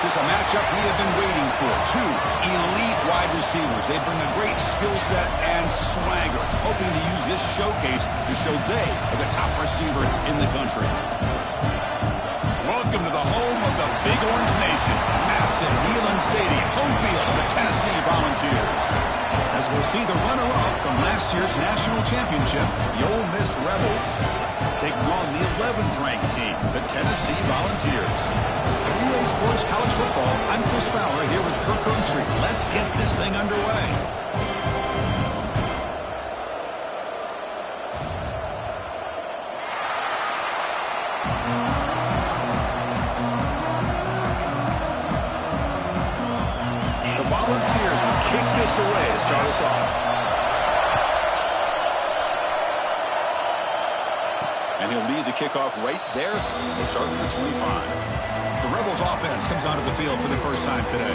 is a matchup we have been waiting for. Two elite wide receivers. They bring a great skill set and swagger, hoping to use this showcase to show they are the top receiver in the country. Welcome to the home of the Big Orange Nation. Massive Neyland Stadium, home field of the Tennessee Volunteers. As we'll see the runner-up from last year's national championship, the Ole Miss Rebels, taking on the 11th-ranked team, the Tennessee Volunteers. Relay Sports College Football, I'm Chris Fowler here with Kirk Herbstreit. Let's get this thing underway. The Volunteers will kick this away to start us off. And he'll lead the kickoff right there. We'll start with the 25. The Rebels offense comes onto the field for the first time today.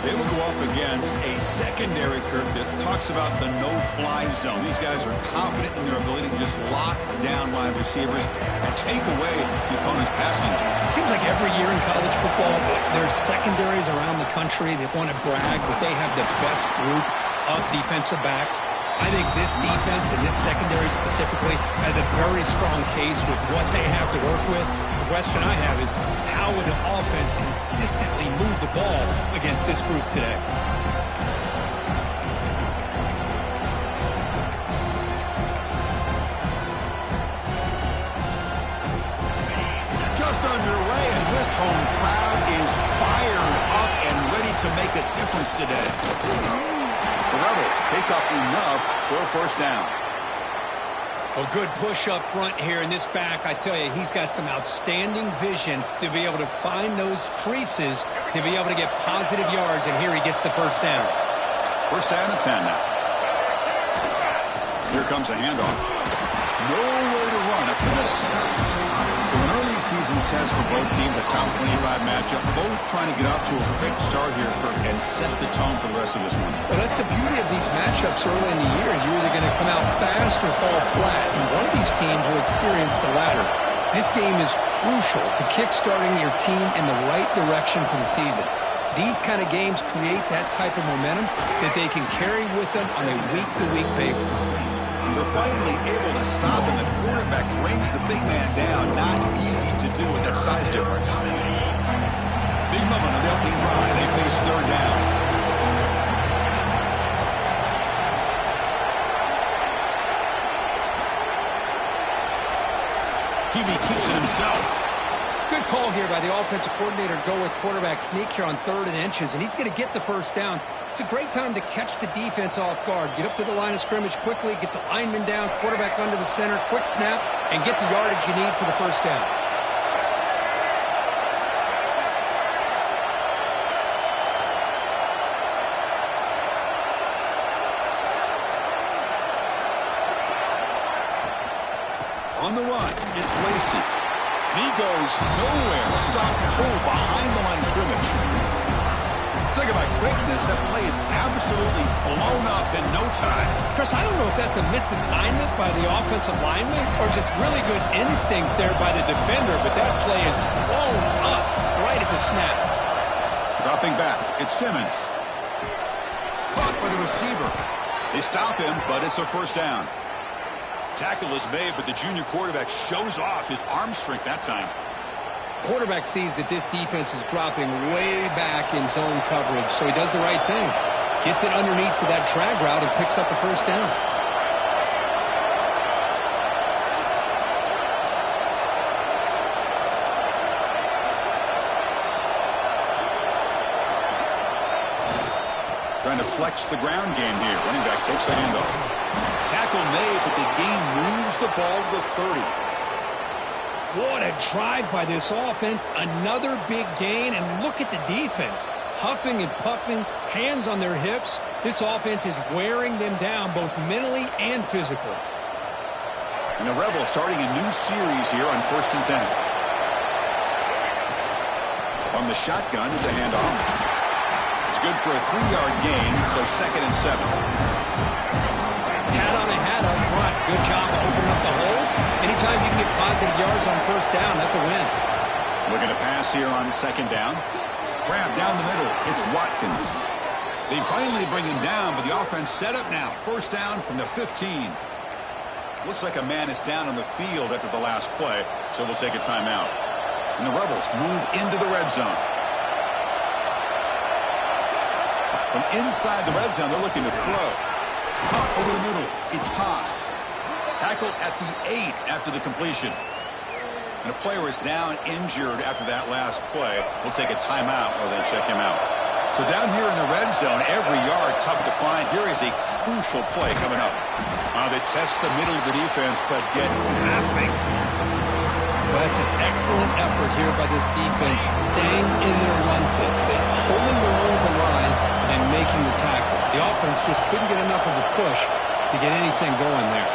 They will go up against a secondary, Kirk, that talks about the no-fly zone. These guys are confident in their ability to just lock down wide receivers and take away the opponent's passing game. Seems like every year in college football, there's secondaries around the country that want to brag that they have the best group of defensive backs. I think this defense and this secondary specifically has a very strong case with what they have to work with. The question I have is, how would an offense consistently move the ball against this group today? Just underway, and this home crowd is fired up and ready to make a difference today. The Rebels pick up enough for a first down. A good push up front here in this back. I tell you, he's got some outstanding vision to be able to find those creases, to be able to get positive yards, and here he gets the first down. First down and 10 now. Here comes a handoff. Nowhere to run up the middle. So an early season test for both teams, the top 25 matchup, both trying to get off to a quick start here and set the tone for the rest of this one. Well, that's the beauty of these matchups early in the year. You're either going to come out fast or fall flat, and one of these teams will experience the latter. This game is crucial to kick-starting your team in the right direction for the season. These kind of games create that type of momentum that they can carry with them on a week-to-week basis. They're finally able to stop, and the quarterback brings the big man down. Not easy to do with that size difference. Big moment on the opening drive. They face third down. He keeps it himself. Good call here by the offensive coordinator. Go with quarterback sneak here on 3rd and inches, and he's going to get the first down. It's a great time to catch the defense off guard. Get up to the line of scrimmage quickly, get the lineman down, quarterback under the center, quick snap, and get the yardage you need for the first down. On the run, it's Lacey. He goes nowhere. Stop pull behind the line of scrimmage. Talk about quickness. That play is absolutely blown up in no time. Chris, I don't know if that's a misassignment by the offensive lineman or just really good instincts there by the defender, but that play is blown up right at the snap. Dropping back, it's Simmons. Caught by the receiver. They stop him, but it's a first down. Tackle is made, but the junior quarterback shows off his arm strength that time. Quarterback sees that this defense is dropping way back in zone coverage, so he does the right thing. Gets it underneath to that drag route and picks up a first down. Trying to flex the ground game here. Running back takes the handoff. Tackle made, but the gain moves the ball to the 30. What a drive by this offense. Another big gain, and look at the defense. Huffing and puffing, hands on their hips. This offense is wearing them down both mentally and physically. And the Rebels starting a new series here on 1st and 10. On the shotgun, it's a handoff. It's good for a 3-yard gain, so 2nd and 7. Hat on a hat up front. Good job of opening up the holes. Anytime you can get positive yards on 1st down, that's a win. Looking to pass here on 2nd down. Grab down the middle. It's Watkins. They finally bring him down, but the offense set up now. First down from the 15. Looks like a man is down on the field after the last play, so we'll take a timeout. And the Rebels move into the red zone. From inside the red zone, they're looking to throw. Pop over the middle. It's Haas. Tackled at the 8 after the completion. And a player is down injured after that last play. We'll take a timeout or then check him out. So down here in the red zone, every yard tough to find. Here is a crucial play coming up. They test the middle of the defense, but get nothing. Well, that's an excellent effort here by this defense, staying in their run fix. They're holding their own at the line and making the tackle. The offense just couldn't get enough of a push to get anything going there.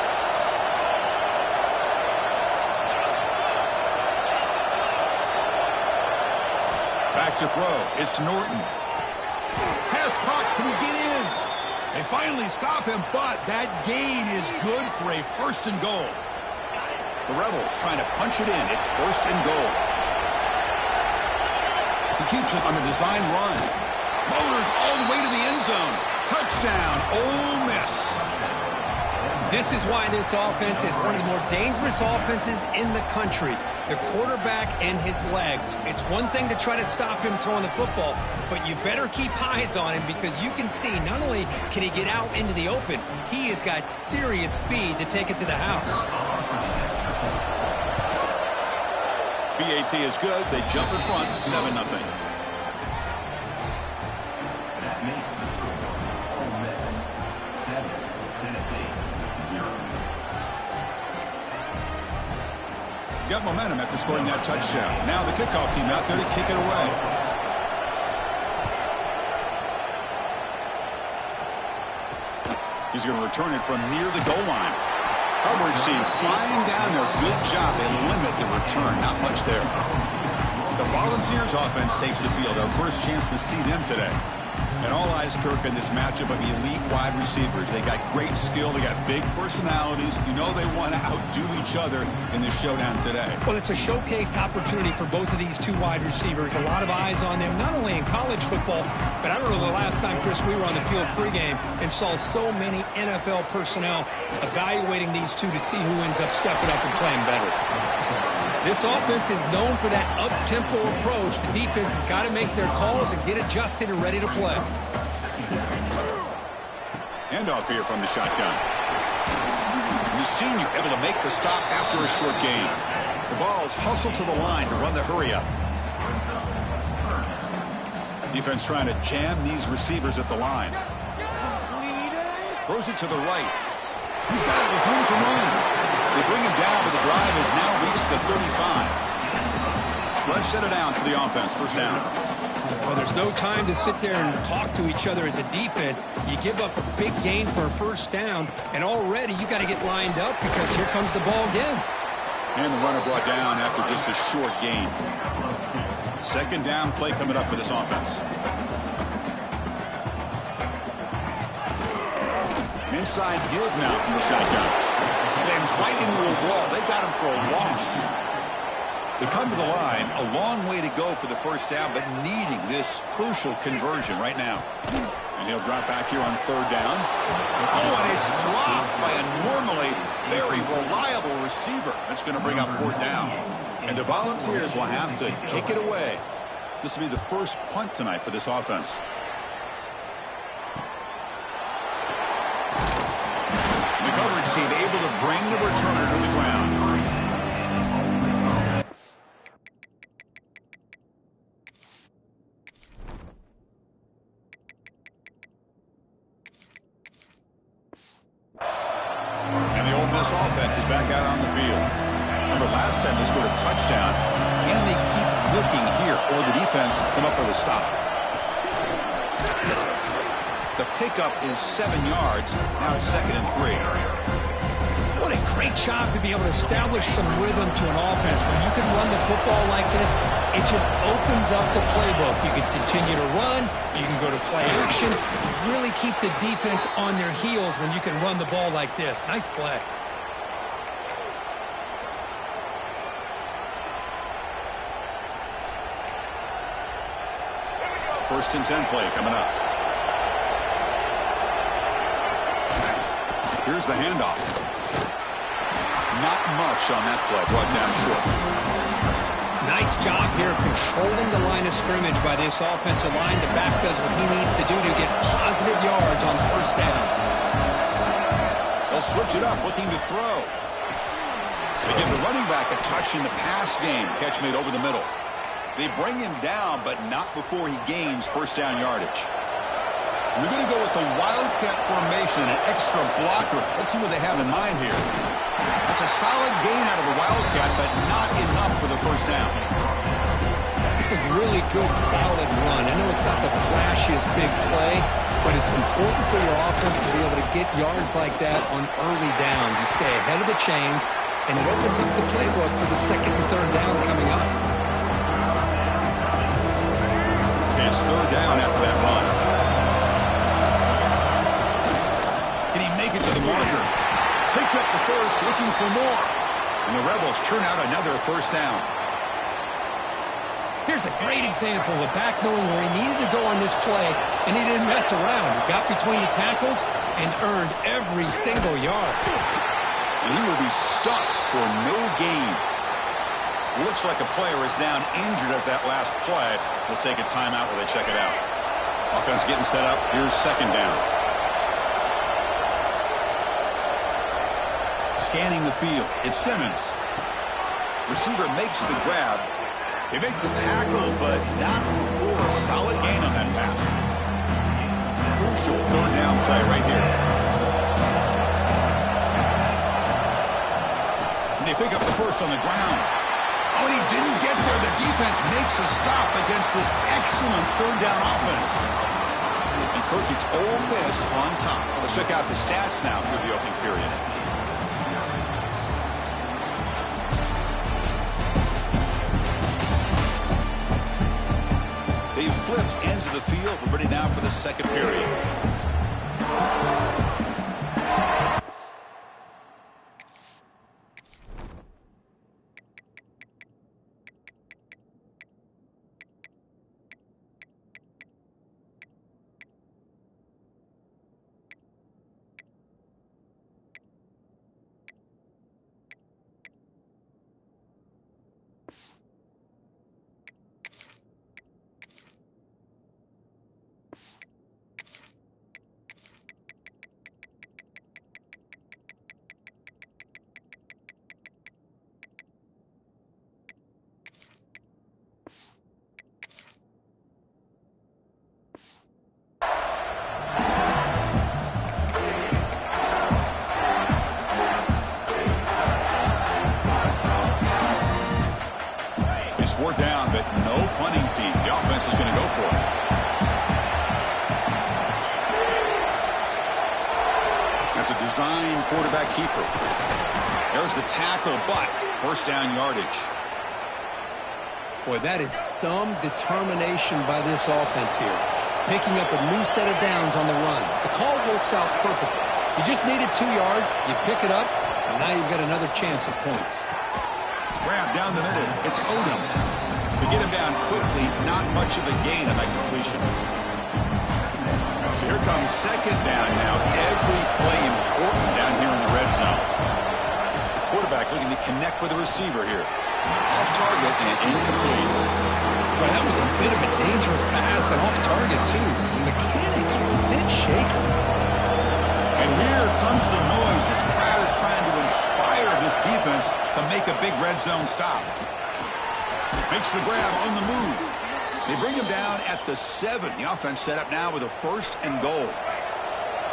Back to throw. It's Norton. Pass caught. Can he get in? They finally stop him, but that gain is good for a first and goal. The Rebels trying to punch it in. It's first and goal. He keeps it on the design run. Motors all the way to the end zone. Touchdown, Ole Miss. This is why this offense is one of the more dangerous offenses in the country. The quarterback and his legs. It's one thing to try to stop him throwing the football, but you better keep eyes on him because you can see not only can he get out into the open, he has got serious speed to take it to the house. BAT is good. They jump in front, 7-0. That makes the score Ole Miss 7, Tennessee 0. Got momentum after scoring that touchdown. Now the kickoff team out there to kick it away. He's going to return it from near the goal line. Coverage team flying down there. Good job. They limit the return. Not much there. The Volunteers offense takes the field. Our first chance to see them today. And all eyes, Kirk, in this matchup of elite wide receivers. They got great skill. They got big personalities. You know they want to outdo each other in this showdown today. Well, it's a showcase opportunity for both of these two wide receivers. A lot of eyes on them, not only in college football, but I don't know the last time, Chris, we were on the field pregame and saw so many NFL personnel evaluating these two to see who ends up stepping up and playing better. This offense is known for that up-tempo approach. The defense has got to make their calls and get adjusted and ready to play. Handoff here from the shotgun. The senior able to make the stop after a short gain. The Vols hustle to the line to run the hurry-up. Defense trying to jam these receivers at the line. Throws it to the right. He's got it with room to run. They bring him down, but the drive has now reached the 35. Fresh set it down for the offense. First down. Well, there's no time to sit there and talk to each other as a defense. You give up a big gain for a first down, and already you got to get lined up because here comes the ball again. And the runner brought down after just a short gain. Second down play coming up for this offense. Inside give now from the shotgun. Sends right into a wall. They've got him for a loss. They come to the line. A long way to go for the first down, but needing this crucial conversion right now. And he'll drop back here on third down. Oh, and it's dropped by a normally very reliable receiver. That's going to bring up fourth down. And the Volunteers will have to kick it away. This will be the first punt tonight for this offense. Coverage team able to bring the returner to the ground. And the Ole Miss offense is back out on the field. Remember last time they scored a touchdown. Can they keep clicking here, or the defense come up with a stop? The pickup is 7 yards. Now it's 2nd and 3. What a great job to be able to establish some rhythm to an offense. When you can run the football like this, it just opens up the playbook. You can continue to run. You can go to play action. You really keep the defense on their heels when you can run the ball like this. Nice play. First and 10 play coming up. Here's the handoff. Not much on that play. Brought down short. Nice job here of controlling the line of scrimmage by this offensive line. The back does what he needs to do to get positive yards on first down. They'll switch it up, looking to throw. They give the running back a touch in the pass game. Catch made over the middle. They bring him down, but not before he gains first down yardage. We're going to go with the Wildcat formation, an extra blocker. Let's see what they have in mind here. That's a solid gain out of the Wildcat, but not enough for the first down. It's a really good, solid run. I know it's not the flashiest big play, but it's important for your offense to be able to get yards like that on early downs. You stay ahead of the chains, and it opens up the playbook for the second and third down coming up. It's third down after that run. Can he make it to the marker? Picks up the first, looking for more. And the Rebels churn out another first down. Here's a great example of a back knowing where he needed to go on this play, and he didn't mess around. He got between the tackles and earned every single yard. And he will be stuffed for no gain. Looks like a player is down injured at that last play. We'll take a timeout while they check it out. Offense getting set up. Here's second down. Scanning the field. It's Simmons. Receiver makes the grab. They make the tackle, but not before a solid gain on that pass. Crucial third down play right here. And they pick up the first on the ground. Oh, and he didn't get there. The defense makes a stop against this excellent third down offense. And Kirk gets Ole Miss on top. Let's check out the stats now through the opening period. They've flipped ends of the field. We're ready now for the second period. Fourth down, but no punting team. The offense is going to go for it. That's a design quarterback keeper. There's the tackle, but first down yardage. Boy, that is some determination by this offense here. Picking up a new set of downs on the run. The call works out perfectly. You just needed 2 yards, you pick it up, and now you've got another chance at points. Grab down the middle. It's Odom. We get him down quickly. Not much of a gain on that completion. So here comes second down now. Every play important down here in the red zone. Quarterback looking to connect with the receiver here. Off target and incomplete. But that was a bit of a dangerous pass and off target too. The mechanics were a bit shaky. And here comes the noise. This crowd is trying to inspire this defense to make a big red zone stop. Makes the grab on the move. They bring him down at the 7. The offense set up now with a first and goal.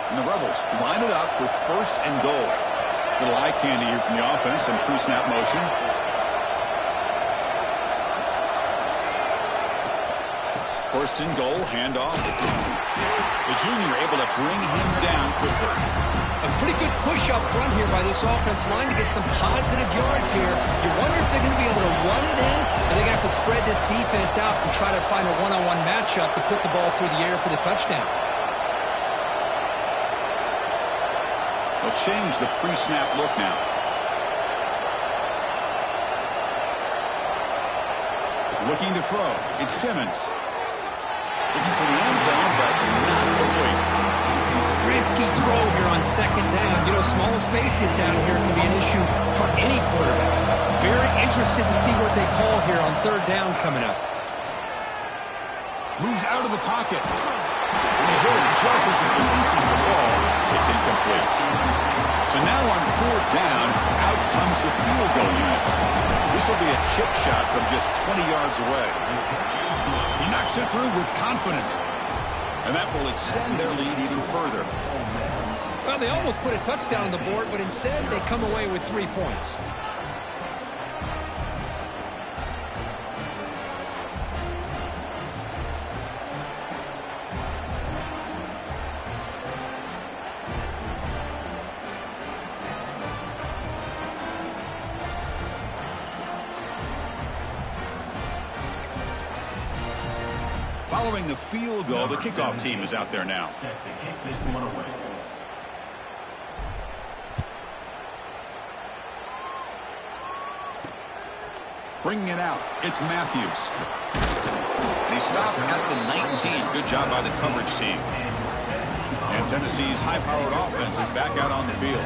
And the Rebels line it up with first and goal. Little eye candy here from the offense and pre-snap motion. First and goal, handoff. The junior able to bring him down quickly. A pretty good push up front here by this offense line to get some positive yards here. You wonder if they're going to be able to run it in, or they're going to have to spread this defense out and try to find a one-on-one matchup to put the ball through the air for the touchdown. They'll change the pre-snap look now. Looking to throw. It's Simmons. Looking for the end zone, but not complete. Risky throw here on second down. You know, small spaces down here can be an issue for any quarterback. Very interested to see what they call here on third down coming up. Moves out of the pocket. And the hit just as he releases the ball. It's incomplete. So now on fourth down, out comes the field goal unit. This will be a chip shot from just 20 yards away. He knocks it through with confidence. And that will extend their lead even further. Well, they almost put a touchdown on the board, but instead they come away with 3 points. Following the field goal, the kickoff team is out there now. Set to kick this one away. Bringing it out, it's Matthews. And he stopped at the 19. Good job by the coverage team. And Tennessee's high-powered offense is back out on the field.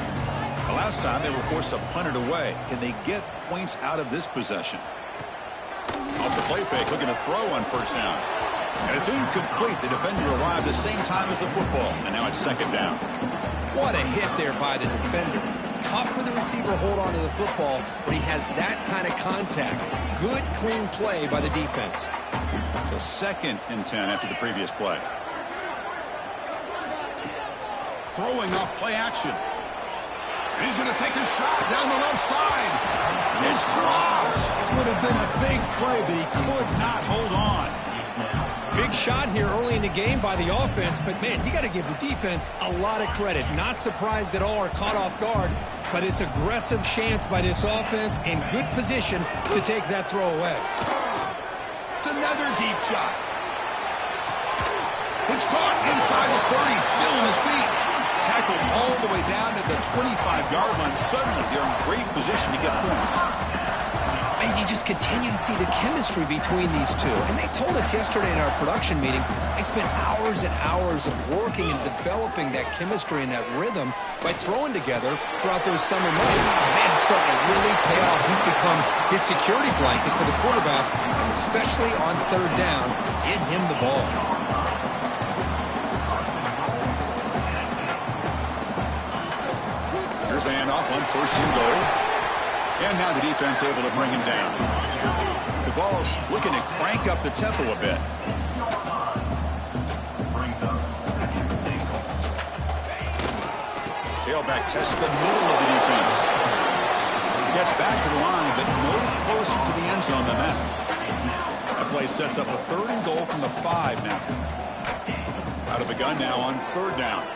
The last time they were forced to punt it away. Can they get points out of this possession? Off the play fake, looking to throw on first down. And it's incomplete. The defender arrived the same time as the football. And now it's second down. What a hit there by the defender. Tough for the receiver to hold on to the football, but he has that kind of contact. Good, clean play by the defense. So second and 10 after the previous play. Throwing off play action. And he's going to take a shot down the left side. It's dropped. Would have been a big play, but he could not hold on. Big shot here early in the game by the offense, but man, you got to give the defense a lot of credit. Not surprised at all or caught off guard, but it's aggressive chance by this offense in good position to take that throw away. It's another deep shot. Which caught inside the 30, still on his feet. Tackled all the way down at the 25-yard line. Suddenly, they're in great position to get points. And you just continue to see the chemistry between these two. And they told us yesterday in our production meeting, they spent hours and hours of working and developing that chemistry and that rhythm by throwing together throughout those summer months. And man, it's starting to really pay off. He's become his security blanket for the quarterback, and especially on third down, get him the ball. Here's the handoff on first and goal. And now the defense able to bring him down. The ball's looking to crank up the tempo a bit. Tailback tests the middle of the defense. Gets back to the line, but no closer to the end zone than that. That play sets up a third and goal from the 5 now. Out of the gun now on third down.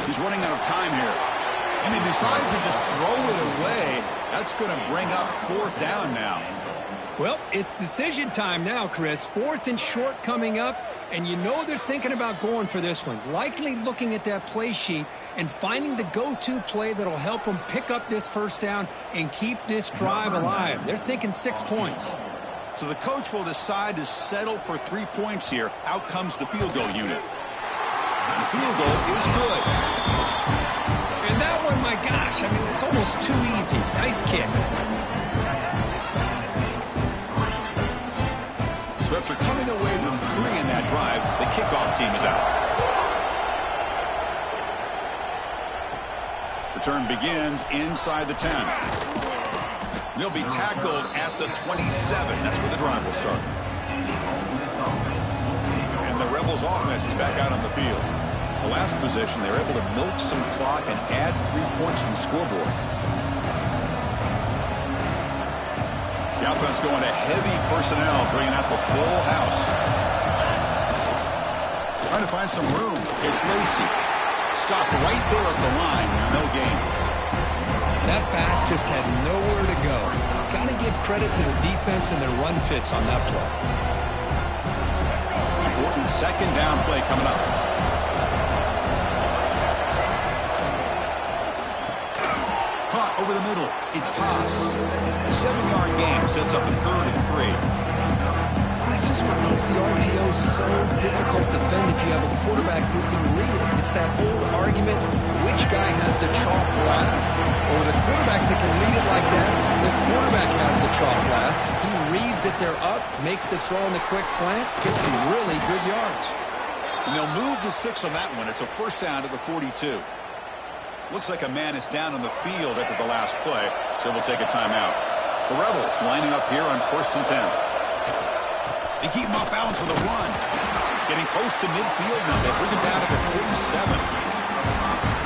He's running out of time here. And he decides to just throw it away. That's going to bring up fourth down now. Well, it's decision time now, Chris. Fourth and short coming up, and you know they're thinking about going for this one. Likely looking at that play sheet and finding the go-to play that'll help them pick up this first down and keep this drive alive. They're thinking 6 points. So the coach will decide to settle for 3 points here. Out comes the field goal unit. And the field goal is good. And that one, my gosh, I mean, it's almost too easy. Nice kick. So after coming away with 3 in that drive, the kickoff team is out. Return begins inside the 10. They'll be tackled at the 27. That's where the drive will start. And the Rebels offense is back out on the field. The last possession, they were able to milk some clock and add 3 points to the scoreboard. The offense going to heavy personnel, bringing out the full house. Trying to find some room. It's Lacey. Stopped right there at the line. No gain. That back just had nowhere to go. Got to give credit to the defense and their run fits on that play. Important second down play coming up. Over the middle, it's Haas. 7-yard game sets up a 3rd and 3. this is what makes the RPO so difficult to defend if you have a quarterback who can read it. It's that old argument, which guy has the chalk last? Or the quarterback that can read it like that, the quarterback has the chalk last. He reads that they're up, makes the throw in the quick slant, gets some really good yards. And they'll move the 6 on that one. It's a first down to the 42. Looks like a man is down on the field after the last play, so we'll take a timeout. The Rebels lining up here on 1st and 10. They keep him off balance with a run. Getting close to midfield now. They bring him down to the 47.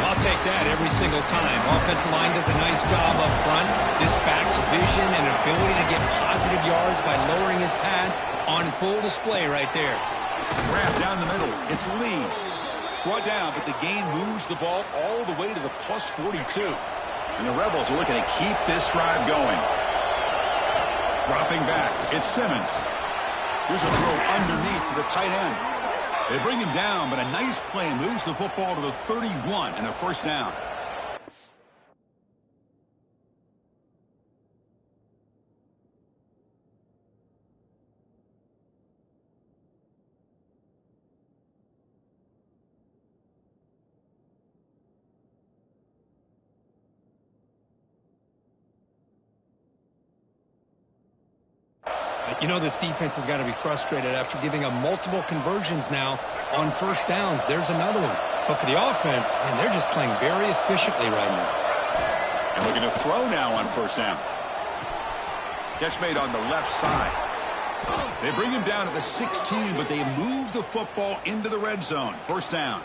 I'll take that every single time. Offensive line does a nice job up front. This back's vision and ability to get positive yards by lowering his pads on full display right there. Grab down the middle. It's Lee. Brought down, but the gain moves the ball all the way to the plus 42. And the Rebels are looking to keep this drive going. Dropping back, it's Simmons. Here's a throw underneath to the tight end. They bring him down, but a nice play moves the football to the 31 and a first down. You know this defense has got to be frustrated after giving up multiple conversions now on first downs. There's another one. But for the offense, man, they're just playing very efficiently right now. And looking to throw now on first down. Catch made on the left side. They bring him down to the 16, but they move the football into the red zone. First down.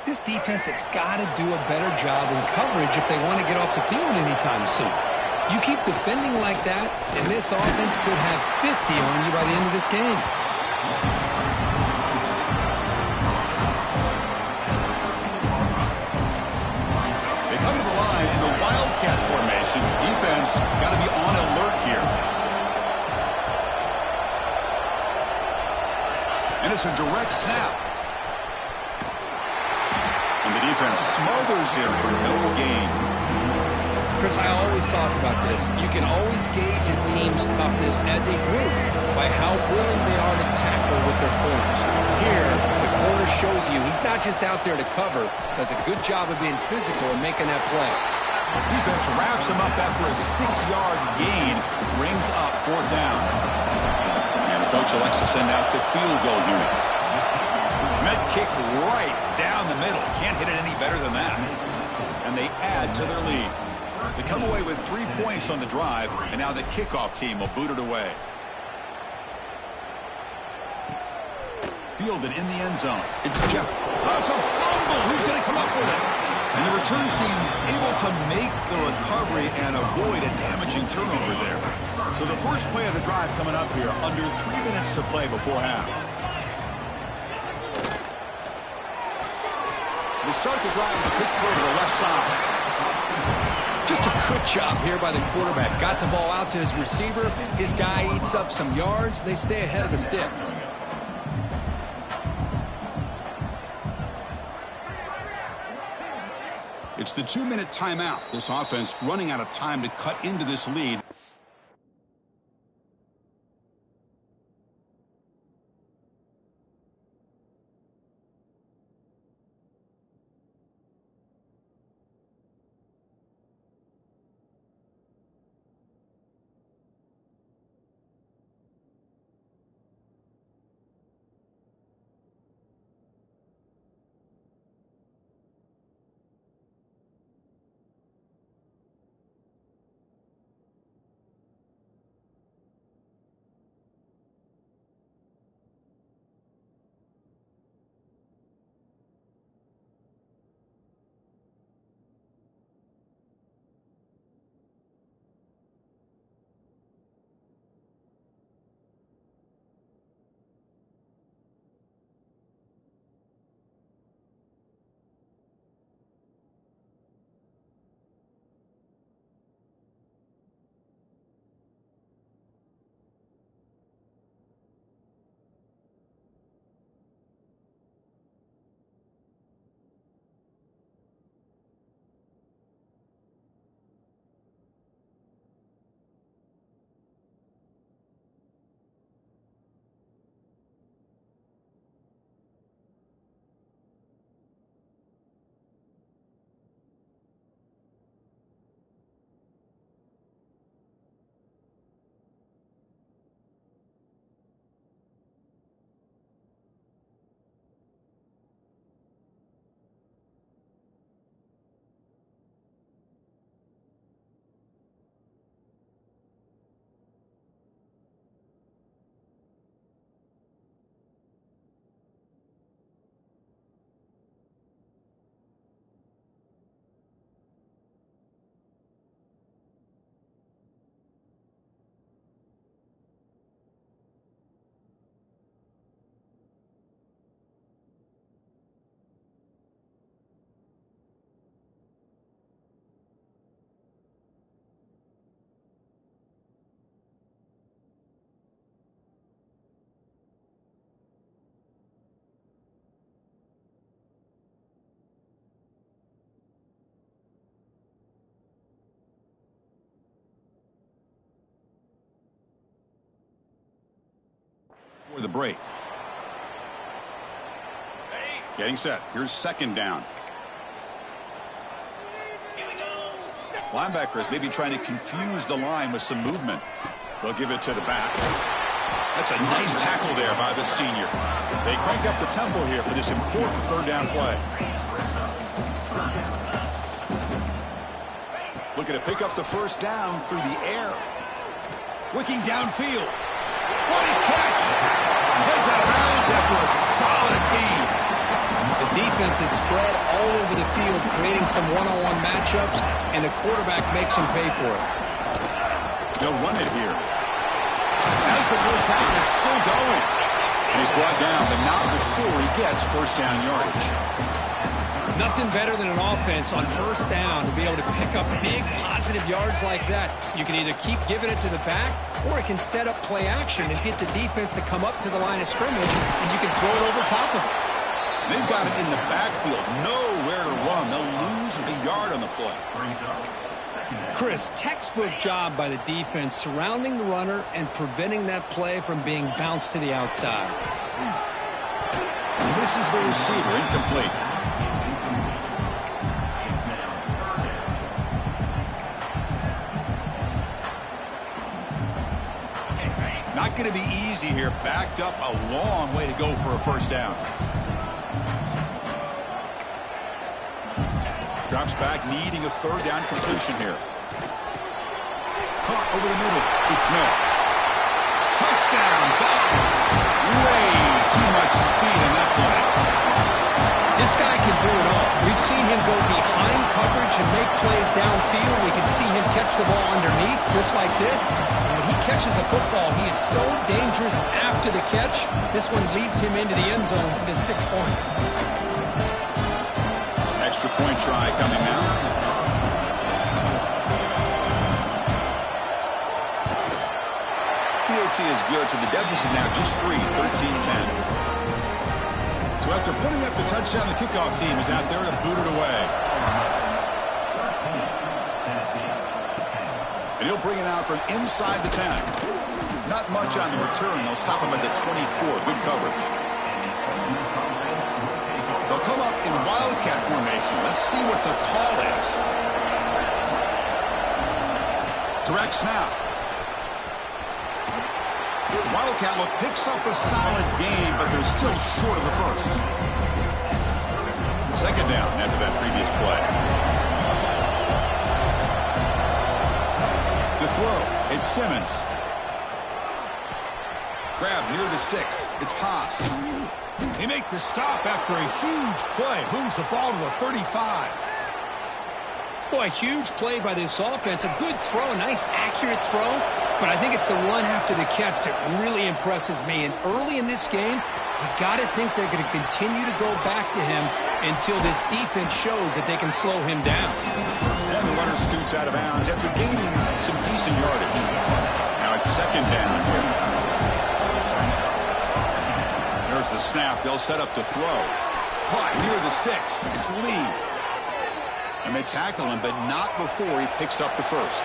This defense has got to do a better job in coverage if they want to get off the field anytime soon. You keep defending like that, and this offense could have 50 on you by the end of this game. They come to the line in the Wildcat formation. Defense got to be on alert here. And it's a direct snap. And the defense smothers him for no gain. Chris, I always talk about this. You can always gauge a team's toughness as a group by how willing they are to tackle with their corners. Here, the corner shows you he's not just out there to cover, does a good job of being physical and making that play. Defense wraps him up after a 6-yard gain, brings up 4th down. And the coach elects to send out the field goal unit. Met kick right down the middle. Can't hit it any better than that. And they add to their lead. They come away with 3 points on the drive, and now the kickoff team will boot it away. Fielded in the end zone. It's Jeff. That's a fumble. Who's going to come up with it? And the return team able to make the recovery and avoid a damaging turnover there. So the first play of the drive coming up here, under 3 minutes to play before half. They start the drive with a quick throw to the left side. Just a good job here by the quarterback. Got the ball out to his receiver. His guy eats up some yards. They stay ahead of the sticks. It's the 2-minute timeout. This offense running out of time to cut into this lead. with a break. Getting set. Here's second down. Linebackers maybe trying to confuse the line with some movement. They'll give it to the back. That's a nice tackle there by the senior. They crank up the tempo here for this important third down play. Looking to pick up the first down through the air. Looking downfield. What a catch! Heads out of bounds after a solid gain. The defense is spread all over the field, creating some one-on-one matchups, and the quarterback makes them pay for it. They'll run it here. As the first down is still going. And he's brought down, but not before he gets first down yardage. Nothing better than an offense on first down to be able to pick up big positive yards like that. You can either keep giving it to the back, or it can set up play action and get the defense to come up to the line of scrimmage, and you can throw it over top of it. They've got it in the backfield, nowhere to run. They'll lose a yard on the play. Chris, textbook job by the defense surrounding the runner and preventing that play from being bounced to the outside. Misses the receiver, incomplete. Not going to be easy here. Backed up a long way to go for a first down. Drops back, needing a third down completion here. Caught over the middle. It's Smith. Touchdown, Dobbs. Way too much speed in that play. This guy can do it all. We've seen him go behind coverage and make plays downfield. We can see him catch the ball underneath, just like this. And when he catches a football, he is so dangerous after the catch. This one leads him into the end zone for the 6 points. Extra point try coming now. PAT is good, so the deficit now just 3, 13-10. So after putting up the touchdown, the kickoff team is out there to boot it away. And he'll bring it out from inside the 10. Not much on the return. They'll stop him at the 24. Good coverage. They'll come up in Wildcat formation. Let's see what the call is. Direct snap. Wildcat look picks up a solid game, but they're still short of the first. Second down after that previous play. To throw, it's Simmons. Grab near the sticks. It's Haas. They make the stop after a huge play. Moves the ball to the 35. Boy, a huge play by this offense. A good throw, a nice accurate throw. But I think it's the run after the catch that really impresses me. And early in this game, you got to think they're going to continue to go back to him until this defense shows that they can slow him down. And the runner scoots out of bounds after gaining some decent yardage. Now it's second down here. There's the snap. They'll set up to throw. Caught near the sticks. It's Lee. And they tackle him, but not before he picks up the first.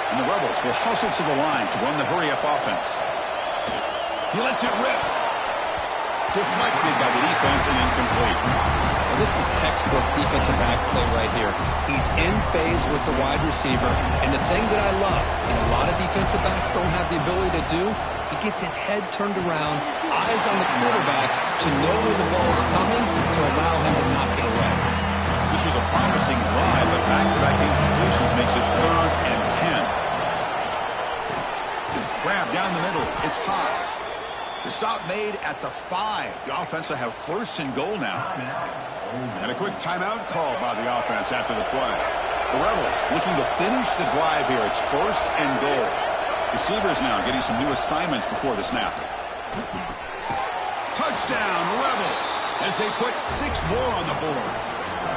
And the Rebels will hustle to the line to run the hurry-up offense. He lets it rip. Deflected by the defense and incomplete. Well, this is textbook defensive back play right here. He's in phase with the wide receiver. And the thing that I love, and a lot of defensive backs don't have the ability to do, he gets his head turned around, eyes on the quarterback to know where the ball is coming to allow him to knock it away. This was a promising drive, but back-to-back incompletions makes it 3rd and 10. Grab down the middle. It's Haas. The stop made at the 5. The offense will have first and goal now. And a quick timeout call by the offense after the play. The Rebels looking to finish the drive here. It's first and goal. Receivers now getting some new assignments before the snap. Touchdown, Rebels, as they put 6 more on the board.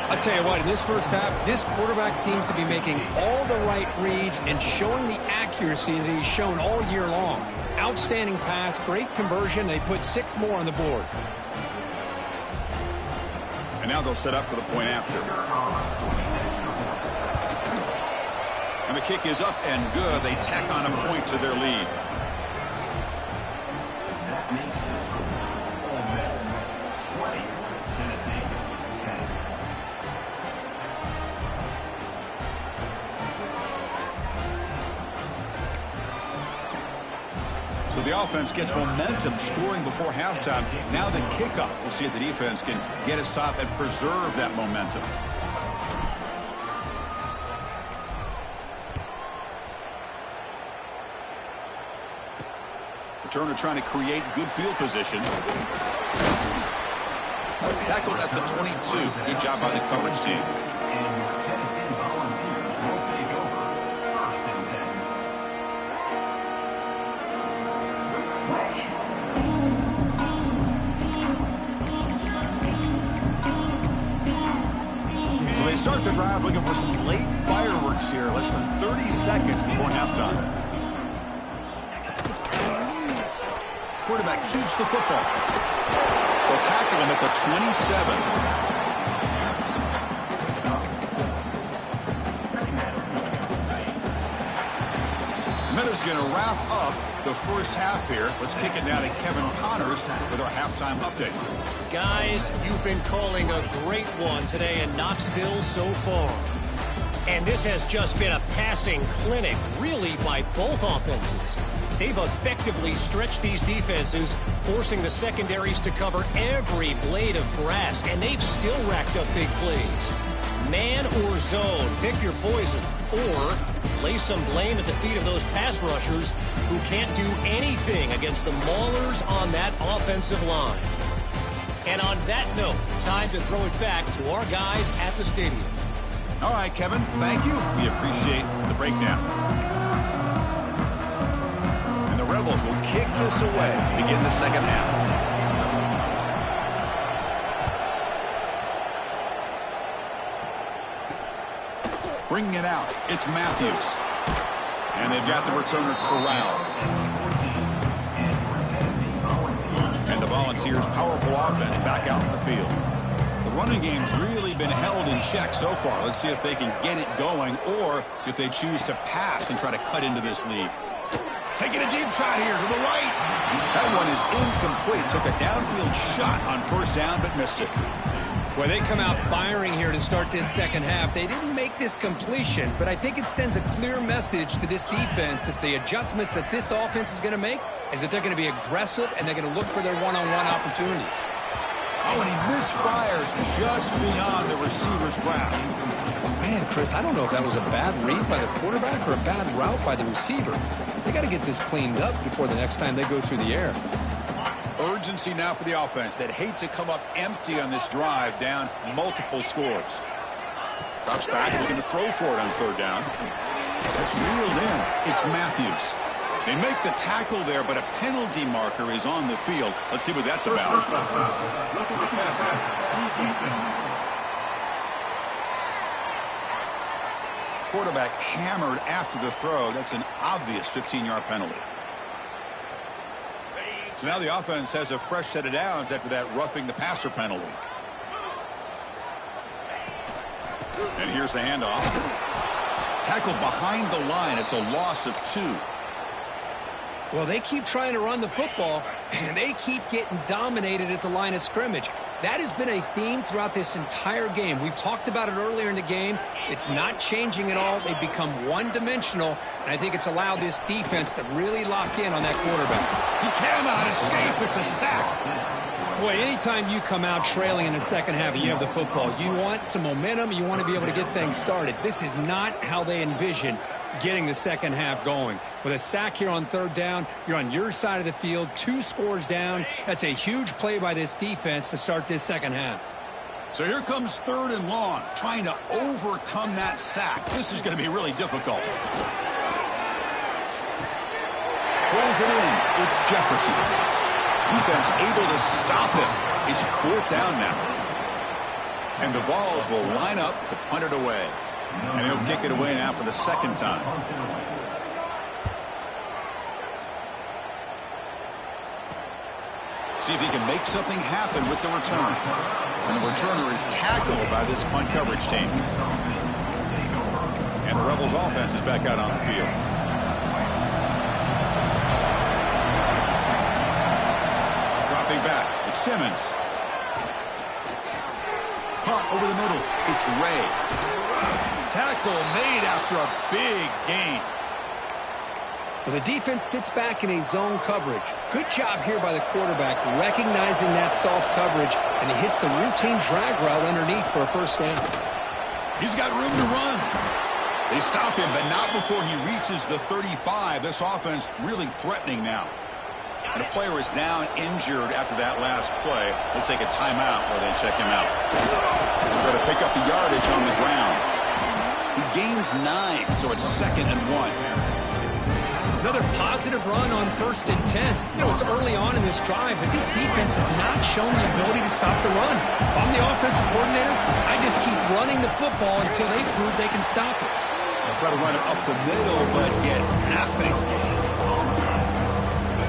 I'll tell you what, in this first half, this quarterback seems to be making all the right reads and showing the accuracy that he's shown all year long. Outstanding pass, great conversion. They put 6 more on the board. And now they'll set up for the point after. And the kick is up and good. They tack on a point to their lead. The offense gets momentum scoring before halftime. Now the kickoff. We'll see if the defense can get its top and preserve that momentum. Returner trying to create good field position. Tackled at the 22. Good job by the coverage team. So they start the drive looking for some late fireworks here. Less than 30 seconds before halftime. Quarterback keeps the football. They'll tackle him at the 27. Miller's going to wrap up the first half here. Let's kick it now to Kevin Connors with our halftime update. Guys, you've been calling a great one today in Knoxville so far. And this has just been a passing clinic, really, by both offenses. They've effectively stretched these defenses, forcing the secondaries to cover every blade of grass, and they've still racked up big plays. Man or zone, pick your poison, or lay some blame at the feet of those pass rushers who can't do anything against the maulers on that offensive line. And on that note, time to throw it back to our guys at the stadium. All right, Kevin, thank you. We appreciate the breakdown. And the Rebels will kick this away to begin the second half. Bringing it out, it's Matthews. And they've got the returner corralled. And the Volunteers' powerful offense back out in the field. The running game's really been held in check so far. Let's see if they can get it going or if they choose to pass and try to cut into this lead. Taking a deep shot here to the right. That one is incomplete. Took a downfield shot on first down but missed it. Well, they come out firing here to start this second half. They didn't make this completion, but I think it sends a clear message to this defense that the adjustments that this offense is going to make is that they're going to be aggressive and they're going to look for their one-on-one opportunities. Oh, and he misfires just beyond the receiver's grasp. Man, Chris, I don't know if that was a bad read by the quarterback or a bad route by the receiver. They got to get this cleaned up before the next time they go through the air. Urgency now for the offense that hate to come up empty on this drive down multiple scores. Drops back, looking to throw for it on third down. It's reeled in. It's Matthews. They make the tackle there, but a penalty marker is on the field. Let's see what that's about. Quarterback hammered after the throw. That's an obvious 15-yard penalty. So now the offense has a fresh set of downs after that roughing the passer penalty. And here's the handoff. Tackled behind the line. It's a loss of 2. Well, they keep trying to run the football, and they keep getting dominated at the line of scrimmage. That has been a theme throughout this entire game. We've talked about it earlier in the game. It's not changing at all. They've become one-dimensional, and I think it's allowed this defense to really lock in on that quarterback. He cannot escape. It's a sack. Boy, anytime you come out trailing in the second half and you have the football, you want some momentum. You want to be able to get things started. This is not how they envision getting the second half going. With a sack here on third down, you're on your side of the field, 2 scores down. That's a huge play by this defense to start this second half. So here comes third and long, trying to overcome that sack. This is going to be really difficult. Pulls it in. It's Jefferson. Defense able to stop him. It's fourth down now. And the Vols will line up to punt it away. And he'll kick it away now for the second time. See if he can make something happen with the return. And the returner is tackled by this punt coverage team. And the Rebels offense is back out on the field. Dropping back, it's Simmons. Punt over the middle, it's Ray. Tackle made after a big gain. Well, the defense sits back in a zone coverage. Good job here by the quarterback, recognizing that soft coverage, and he hits the routine drag route underneath for a first down. He's got room to run. They stop him, but not before he reaches the 35. This offense really threatening now. And a player is down injured after that last play. They'll take a timeout where they check him out. They'll try to pick up the yardage on the ground. He gains 9, so it's 2nd and 1. Another positive run on 1st and 10. You know, it's early on in this drive, but this defense has not shown the ability to stop the run. If I'm the offensive coordinator, I just keep running the football until they prove they can stop it. They'll try to run it up the middle, but get nothing.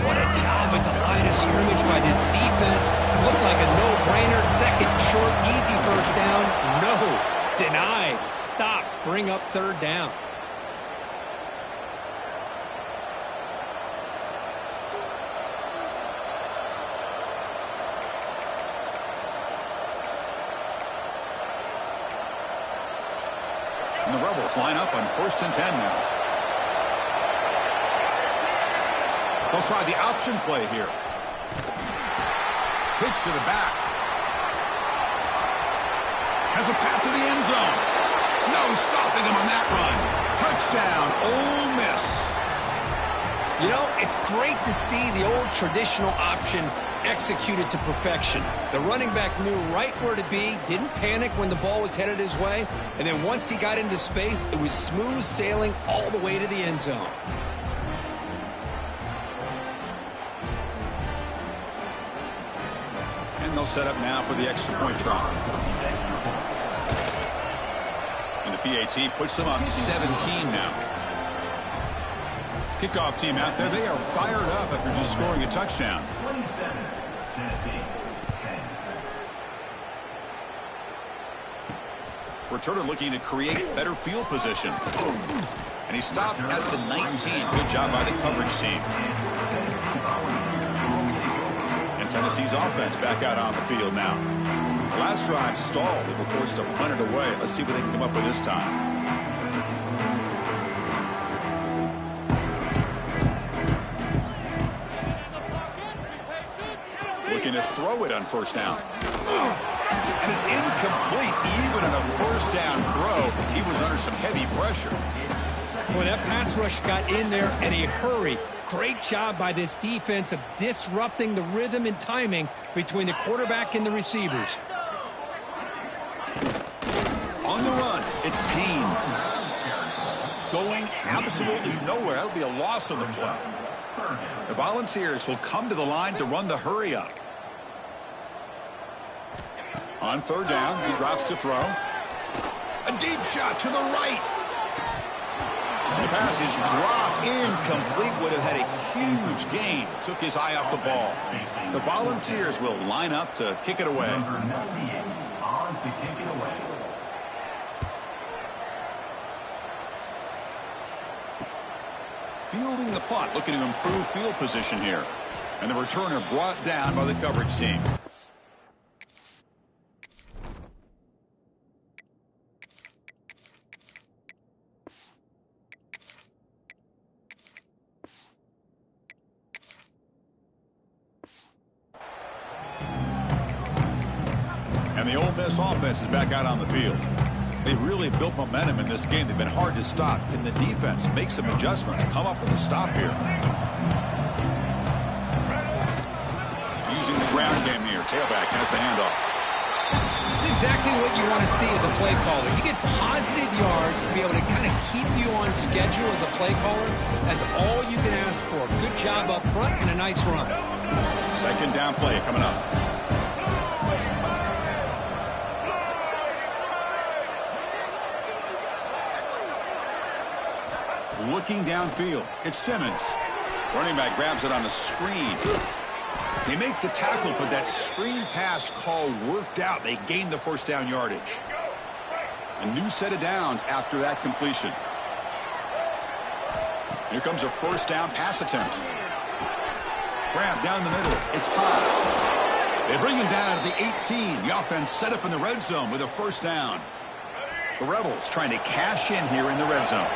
What a job at the line of scrimmage by this defense. Looked like a no-brainer. 2nd, short, easy first down. No. Denied. Stopped. Bring up 3rd down. And the Rebels line up on 1st and 10 now. They'll try the option play here. Pitch to the back. Has a path to the end zone. No stopping him on that run. Touchdown, Ole Miss. You know, it's great to see the old traditional option executed to perfection. The running back knew right where to be, didn't panic when the ball was headed his way, and then once he got into space, it was smooth sailing all the way to the end zone. And they'll set up now for the extra point try. And the PAT puts them up 17 now. Kickoff team out there, they are fired up after just scoring a touchdown. 27, Tennessee, 10. Returner looking to create better field position. And he stopped at the 19. Good job by the coverage team. And Tennessee's offense back out on the field now. The last drive stalled. They were forced to punt it away. Let's see what they can come up with this time. Looking to throw it on 1st down. And it's incomplete. Even in a 1st down throw, he was under some heavy pressure. Boy, that pass rush got in there in a hurry. Great job by this defense of disrupting the rhythm and timing between the quarterback and the receivers. On the run, it's Haynes. Going absolutely nowhere. That'll be a loss on the play. The Volunteers will come to the line to run the hurry up. On 3rd down, he drops to throw. A deep shot to the right. The pass is dropped incomplete. Would have had a huge gain. Took his eye off the ball. The Volunteers will line up to kick it away. Number 98 on to kick it away. Fielding the punt, looking to improve field position here. And the returner brought down by the coverage team. And the Ole Miss offense is back out on the field. They've really built momentum in this game. They've been hard to stop. Can the defense make some adjustments? Come up with a stop here. Using the ground game here. Tailback has the handoff. This is exactly what you want to see as a play caller. You get positive yards to be able to kind of keep you on schedule as a play caller. That's all you can ask for. Good job up front and a nice run. 2nd down play coming up. Looking downfield, it's Simmons. Running back grabs it on a screen. They make the tackle, but that screen pass call worked out. They gained the 1st down yardage. A new set of downs after that completion. Here comes a 1st down pass attempt. Grab down the middle. It's pass. They bring him down at the 18. The offense set up in the red zone with a 1st down. The Rebels trying to cash in here in the red zone.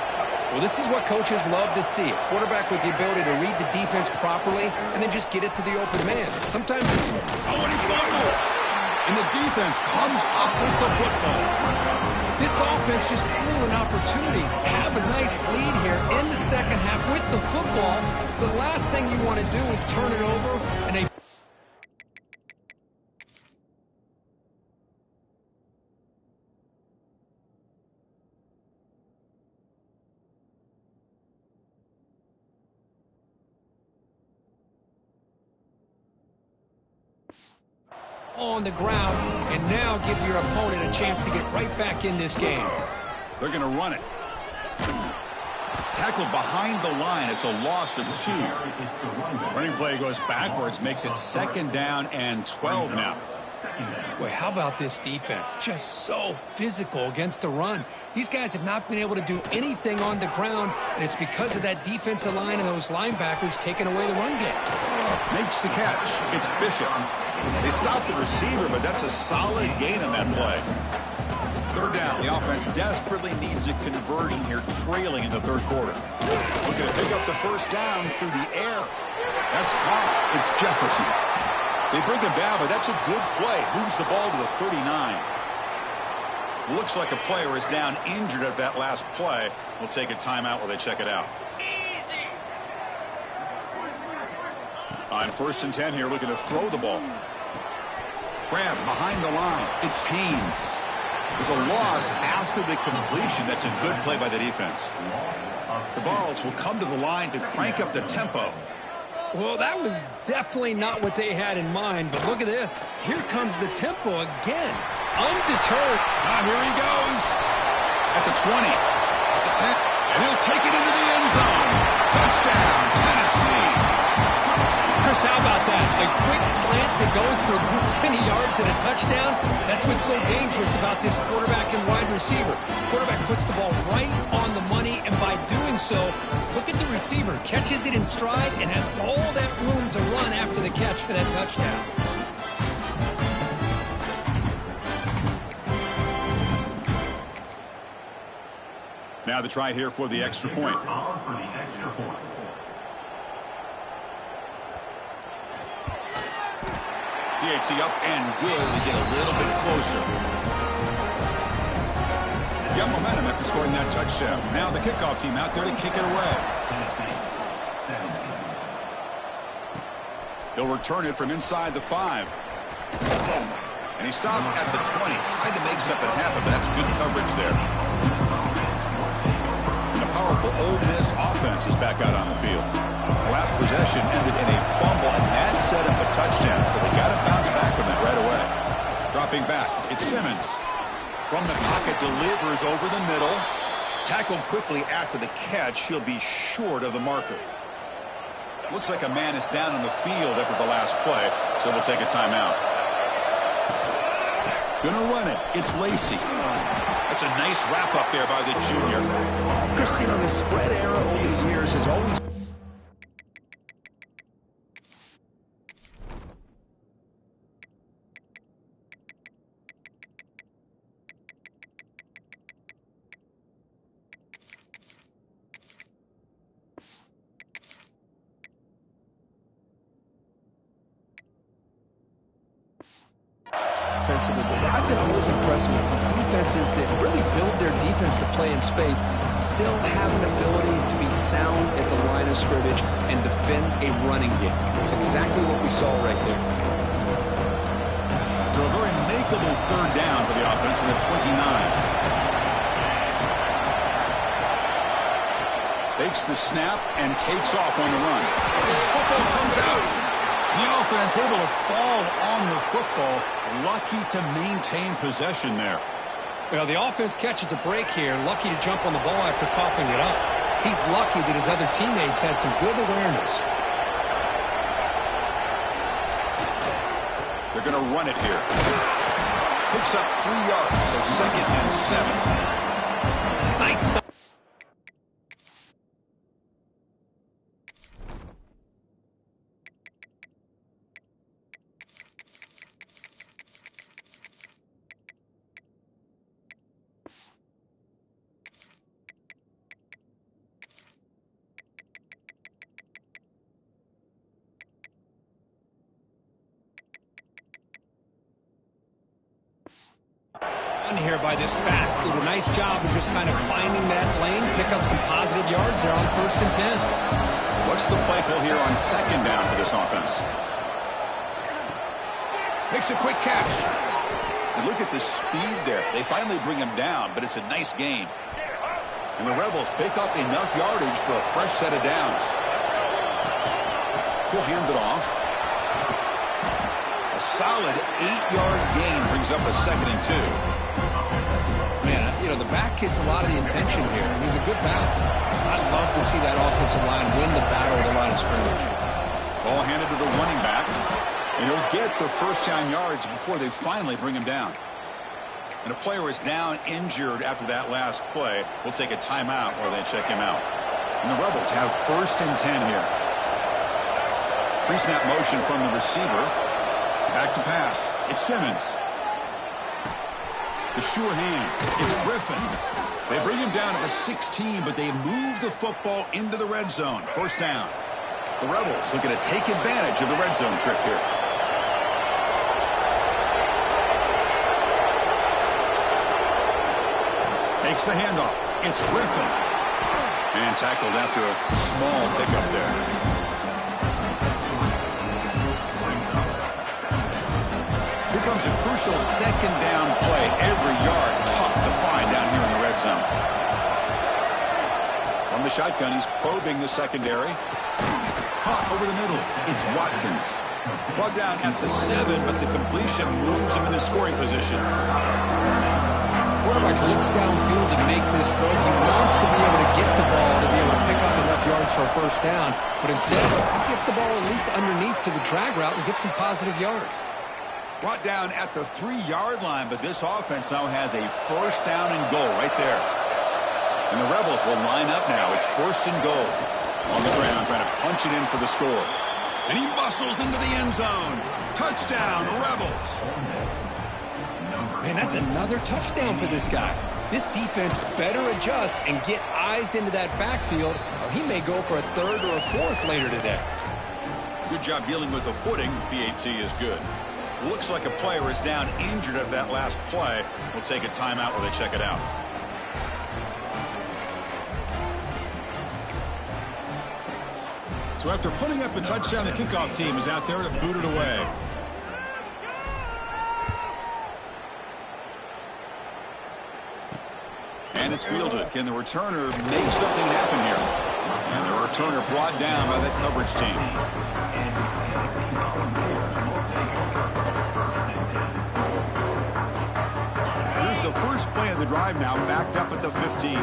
Well, this is what coaches love to see. A quarterback with the ability to read the defense properly and then just get it to the open man. Sometimes it's... Oh, and he fumbles. And the defense comes up with the football. This offense just blew an opportunity. Have a nice lead here in the second half with the football. The last thing you want to do is turn it over and they... on the ground, and now give your opponent a chance to get right back in this game. They're going to run it. Tackled behind the line. It's a loss of 2. Running play goes backwards, makes it 2nd down and 12 now. Boy, how about this defense? Just so physical against the run. These guys have not been able to do anything on the ground, and it's because of that defensive line and those linebackers taking away the run game. Makes the catch. It's Bishop. They stopped the receiver, but that's a solid gain on that play. 3rd down. The offense desperately needs a conversion here, trailing in the 3rd quarter. Looking to pick up the 1st down through the air. That's caught. It's Jefferson. They bring him down, but that's a good play. Moves the ball to the 39. Looks like a player is down injured at that last play. We'll take a timeout while they check it out. On 1st and 10 here, looking to throw the ball. Grab behind the line. It's Haynes. There's a loss after the completion. That's a good play by the defense. The Vols will come to the line to crank up the tempo. Well, that was definitely not what they had in mind, but look at this. Here comes the tempo again. Undeterred. Here he goes. At the 20. At the 10. And he'll take it into the end zone. Touchdown, Tennessee. Chris, how about that? A quick slant that goes for this many yards and a touchdown. That's what's so dangerous about this quarterback and wide receiver. Quarterback puts the ball right on the money, and by doing so, look at the receiver. Catches it in stride and has all that room to run after the catch for that touchdown. Now the try here for the extra point. PHC up and good. They get a little bit closer. Got momentum after scoring that touchdown. Now the kickoff team out there to kick it away. He'll return it from inside the 5. And he stopped at the 20. Tried to make something happen, but that's good coverage there. And the powerful Ole Miss offense is back out on the field. The last possession ended in a fumble, and that set up a touchdown, so they got to bounce back from it right away. Dropping back, it's Simmons. From the pocket, delivers over the middle. Tackled quickly after the catch. He'll be short of the marker. Looks like a man is down on the field after the last play, so we'll take a timeout. Gonna run it. It's Lacey. That's a nice wrap up there by the junior. Christine, on the spread era over the years has always... Offensively, but what I've been always impressed with defenses that really build their defense to play in space still have an ability to be sound at the line of scrimmage and defend a running game. It's exactly what we saw right there. So a very makeable 3rd down for the offense with a 29. Takes the snap and takes off on the run. Football comes out. The offense able to fall on the football. Lucky to maintain possession there. Well, the offense catches a break here. Lucky to jump on the ball after coughing it up. He's lucky that his other teammates had some good awareness. They're going to run it here. Picks up 3 yards, so 2nd and 7. Nice. here by this back. Did a nice job of just kind of finding that lane, pick up some positive yards there on 1st and 10. What's the play call here on 2nd down for this offense? Makes a quick catch. And look at the speed there. They finally bring him down, but it's a nice gain. And the Rebels pick up enough yardage for a fresh set of downs. We'll hand it off. A solid 8-yard gain brings up a 2nd and 2. Man, you know, the back gets a lot of the attention here. It was a good battle. I'd love to see that offensive line win the battle at the line of scrimmage. Ball handed to the running back. And he'll get the first down yards before they finally bring him down. And a player is down injured after that last play. We'll take a timeout while they check him out. And the Rebels have 1st and 10 here. Pre-snap motion from the receiver. Back to pass. It's Simmons. The sure hands. It's Griffin. They bring him down at the 16, but they move the football into the red zone. 1st down. The Rebels looking to take advantage of the red zone trip here. Takes the handoff. It's Griffin. And tackled after a small pickup there. Here comes a crucial 2nd down play. Every yard tough to find down here in the red zone. From the shotgun, he's probing the secondary. Caught over the middle. It's Watkins. Brought down at the 7, but the completion moves him into scoring position. Quarterback looks downfield to make this throw. He wants to be able to get the ball to be able to pick up enough yards for a 1st down, but instead he gets the ball at least underneath to the drag route and gets some positive yards. Brought down at the 3-yard line, but this offense now has a 1st down and goal right there. And the Rebels will line up now. It's 1st and goal. On the ground, trying to punch it in for the score. And he muscles into the end zone. Touchdown, Rebels. Man, that's another touchdown for this guy. This defense better adjust and get eyes into that backfield, or he may go for a 3rd or a 4th later today. Good job dealing with the footing. PAT is good. Looks like a player is down injured at that last play. We'll take a timeout while they check it out. So after putting up a touchdown, the kickoff team is out there to boot it away. And it's fielded. Can the returner make something happen here? And the returner brought down by that coverage team. Here's the first play of the drive now, backed up at the 15.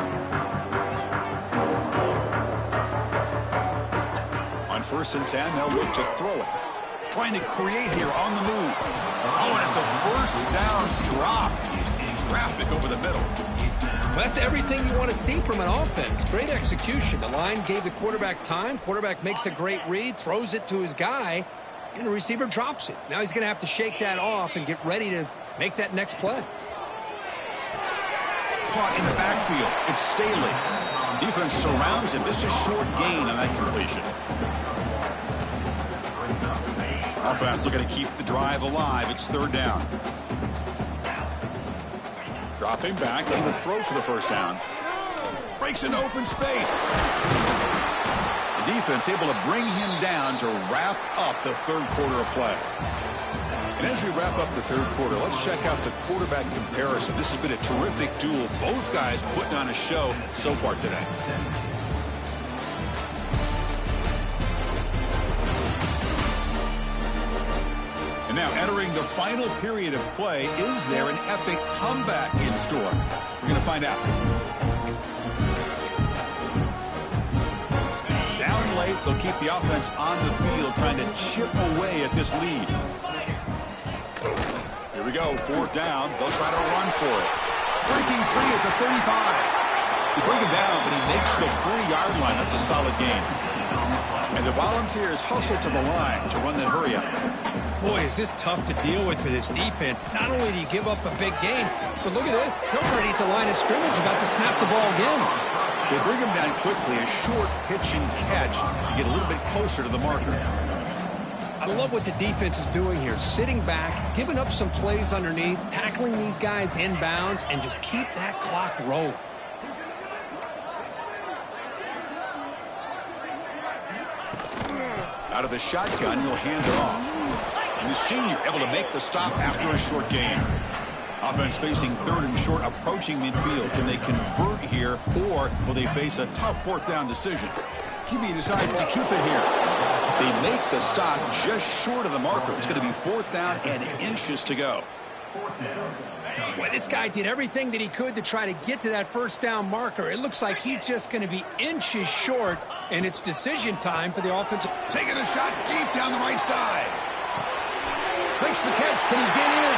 On 1st and 10, they'll look to throw it. Trying to create here on the move. Oh, and it's a 1st down drop. Traffic over the middle. Well, that's everything you want to see from an offense. Great execution. The line gave the quarterback time. Quarterback makes a great read, throws it to his guy, and the receiver drops it. Now he's going to have to shake that off and get ready to make that next play. Caught in the backfield. It's Staley. Defense surrounds him. Just a short gain on that completion. Offense looking to keep the drive alive. It's 3rd down. Dropping back, looking to throw for the 1st down. Breaks into open space. The defense able to bring him down to wrap up the 3rd quarter of play. And as we wrap up the 3rd quarter, let's check out the quarterback comparison. This has been a terrific duel. Both guys putting on a show so far today. And now entering the final period of play, is there an epic comeback in store? We're going to find out. Down late, they'll keep the offense on the field, trying to chip away at this lead. Here we go, 4th down. They'll try to run for it. Breaking free at the 35. They bring him down, but he makes the 40-yard line. That's a solid gain. And the Volunteers hustle to the line to run that hurry-up. Boy, is this tough to deal with for this defense. Not only do you give up a big gain, but look at this. They're already at the line of scrimmage, about to snap the ball again. They bring him down quickly, a short pitch and catch to get a little bit closer to the marker. I love what the defense is doing here. Sitting back, giving up some plays underneath, tackling these guys inbounds, and just keep that clock rolling. Out of the shotgun, he'll hand it off. And the senior able to make the stop after a short gain. Offense facing 3rd and short, approaching midfield. Can they convert here, or will they face a tough 4th down decision? QB decides to keep it here. They make the stop just short of the marker. It's going to be 4th down and inches to go. Boy, this guy did everything that he could to try to get to that 1st down marker. It looks like he's just going to be inches short, and it's decision time for the offensive. Taking a shot deep down the right side. Makes the catch. Can he get in?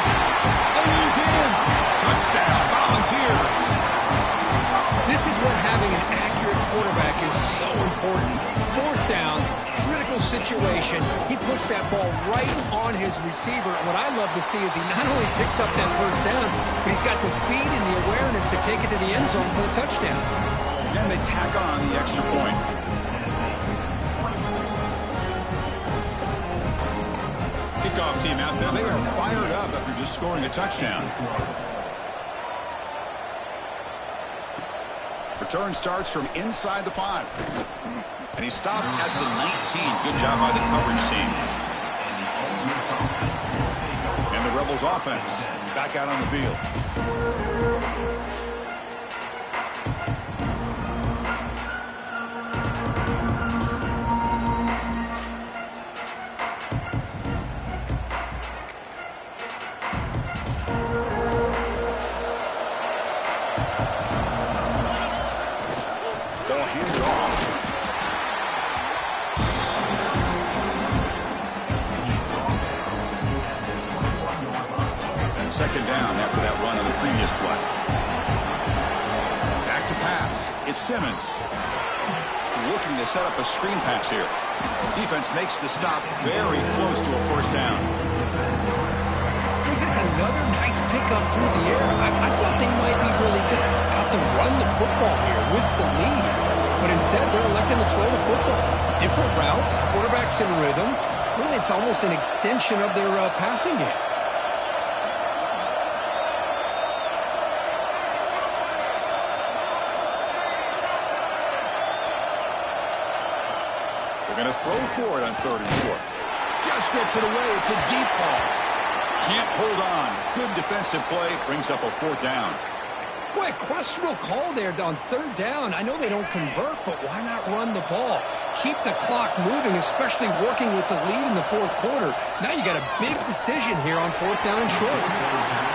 Oh, he's in. Touchdown, Volunteers. This is what having an accurate quarterback is so important. 4th down, critical situation. He puts that ball right on his receiver. And what I love to see is he not only picks up that 1st down, but he's got the speed and the awareness to take it to the end zone for the touchdown. And they tack on the extra point. Kickoff team out there. They are fired up after just scoring a touchdown. Return starts from inside the 5. And he stopped at the 19. Good job by the coverage team. And the Rebels offense back out on the field. Second down after that run on the previous play. Back to pass. It's Simmons. Looking to set up a screen pass here. Defense makes the stop very close to a 1st down. Chris, it's another nice pickup through the air. I thought they might be really just out to run the football here with the lead. But instead, they're electing to throw the football. Different routes, quarterbacks in rhythm. Really, it's almost an extension of their passing game. Going to throw for it on 3rd and short. Just gets it away. It's a deep ball. Can't hold on. Good defensive play. Brings up a 4th down. Boy, questionable call there on 3rd down. I know they don't convert, but why not run the ball? Keep the clock moving, especially working with the lead in the 4th quarter. Now you got a big decision here on 4th down and short.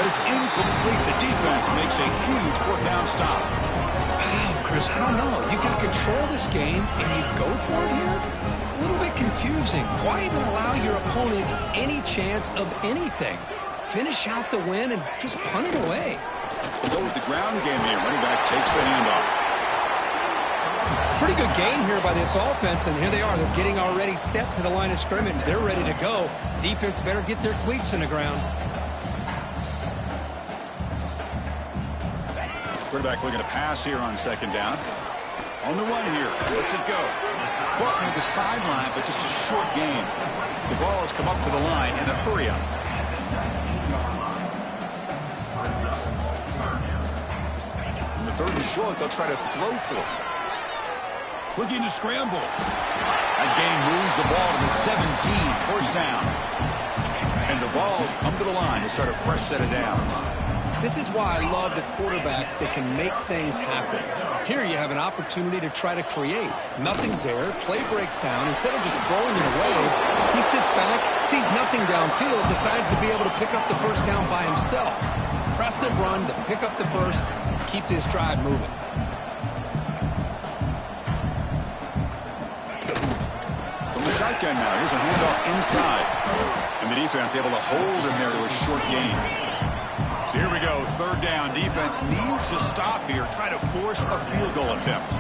But it's incomplete. The defense makes a huge 4th down stop. Wow, Chris, I don't know. You got to control this game, and you go for it here? A little bit confusing. Why even allow your opponent any chance of anything? Finish out the win and just punt it away. Go with the ground game here. Running back takes the handoff. Pretty good gain here by this offense, and here they are. They're getting already set to the line of scrimmage. They're ready to go. Defense better get their cleats in the ground. Quarterback looking to pass here on 2nd down. On the run here. Lets it go. Caught near the sideline, but just a short game. The ball has come up to the line in a hurry up. In the 3rd and short, they'll try to throw for it. Looking to scramble. That game moves the ball to the 17. 1st down. And the Vols come to the line to start a fresh set of downs. This is why I love the quarterbacks that can make things happen. Here you have an opportunity to try to create. Nothing's there. Play breaks down. Instead of just throwing it away, he sits back, sees nothing downfield, decides to be able to pick up the 1st down by himself. Impressive run to pick up the 1st, keep this drive moving. From the shotgun now, here's a handoff inside. And the defense able to hold him there to a short gain. So here we go, 3rd down. Defense needs to stop here, try to force a field goal attempt.